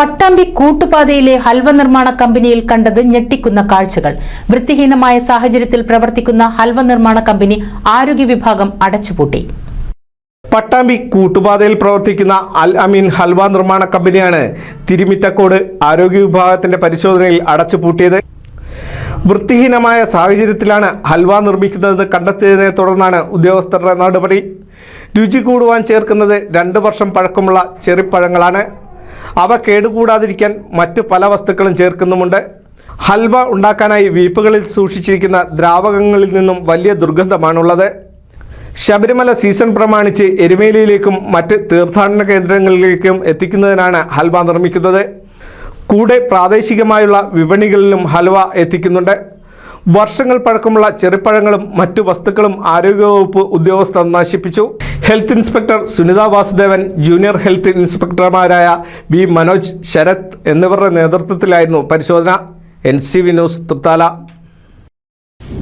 പട്ടാമ്പി കൂട്ടുപാതയിലെ ഹൽവ നിർമ്മാണ കമ്പനിയിൽ കണ്ടത് ഞെട്ടിക്കുന്ന കാഴ്ചകൾ. വൃത്തിഹീനമായ സാഹചര്യത്തിൽ പ്രവർത്തിക്കുന്ന ഹൽവ നിർമ്മാണ കമ്പനി ആരോഗ്യ വിഭാഗം അടച്ചുപൂട്ടി. പട്ടാമ്പി കൂട്ടുപാതയിൽ പ്രവർത്തിക്കുന്ന അൽ അമീൻ ഹൽവ നിർമ്മാണ കമ്പനിയാണ് തിരുമിറ്റക്കോട് ആരോഗ്യ വിഭാഗത്തിന്റെ പരിശോധനയിൽ അടച്ചുപൂട്ടിയത്. വൃത്തിഹീനമായ സാഹചര്യത്തിലാണ് ഹൽവ നിർമ്മിക്കുന്നതെന്ന് കണ്ടെത്തിയതിനെ തുടർന്നാണ് ഉദ്യോഗസ്ഥരുടെ നടപടി. രുചി കൂടുവാൻ ചേർക്കുന്നത് 2 വർഷം പഴക്കമുള്ള ചെറിപ്പഴങ്ങളാണ്. അവ കേടുകൂടാതിരിക്കാൻ മറ്റു പല വസ്തുക്കളും ചേർക്കുന്നുമുണ്ട്. ഹൽവ ഉണ്ടാക്കാനായി വീപ്പുകളിൽ സൂക്ഷിച്ചിരിക്കുന്ന ദ്രാവകങ്ങളിൽ നിന്നും വലിയ ദുർഗന്ധമാണുള്ളത്. ശബരിമല സീസൺ പ്രമാണിച്ച് എരുമേലിയിലേക്കും മറ്റ് തീർത്ഥാടന കേന്ദ്രങ്ങളിലേക്കും എത്തിക്കുന്നതിനാണ് ഹൽവ നിർമ്മിക്കുന്നത്. കൂടെ പ്രാദേശികമായുള്ള വിപണികളിലും ഹൽവ എത്തിക്കുന്നുണ്ട്. വർഷങ്ങൾ പഴക്കമുള്ള ചെറുപ്പഴങ്ങളും മറ്റു വസ്തുക്കളും ആരോഗ്യവകുപ്പ് ഉദ്യോഗസ്ഥർ നശിപ്പിച്ചു. Health inspector Sunitha Vasudevan, junior health ഇൻസ്പെക്ടർമാരായ വി മനോജ്, ശരത് എന്നിവരുടെ നേതൃത്വത്തിലായിരുന്നു പരിശോധന. NCV news Thrithala.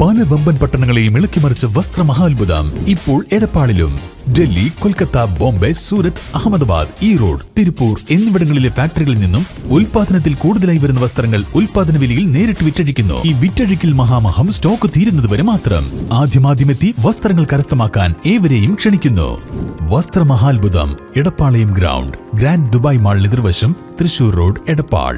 പല വമ്പൻ പട്ടണങ്ങളെയും ഇളക്കിമറിച്ച വസ്ത്രമഹാത്ഭുതം ഇപ്പോൾ എടപ്പാളിലും. ഡൽഹി, കൊൽക്കത്ത, ബോംബെ, സൂരത്ത്, അഹമ്മദാബാദ്, ഈറോഡ്, തിരുപ്പൂർ എന്നിവിടങ്ങളിലെ ഫാക്ടറികളിൽ നിന്നും ഉൽപാദനത്തിൽ കൂടുതലായി വരുന്ന വസ്ത്രങ്ങൾ ഉൽപാദന വിലയിൽ നേരിട്ട് വിറ്റഴിക്കുന്നു. ഈ വിറ്റഴിക്കൽ മഹാമഹം സ്റ്റോക്ക് തീരുന്നതുവരെ മാത്രം. ആദ്യമാദ്യമെത്തി വസ്ത്രങ്ങൾ കരസ്ഥമാക്കാൻ ഏവരെയും ക്ഷണിക്കുന്നു. വസ്ത്രമഹാത്ഭുതം, Edappalayam ground, grand Dubai mall എതിർവശം, തൃശൂർ റോഡ്, എടപ്പാൾ.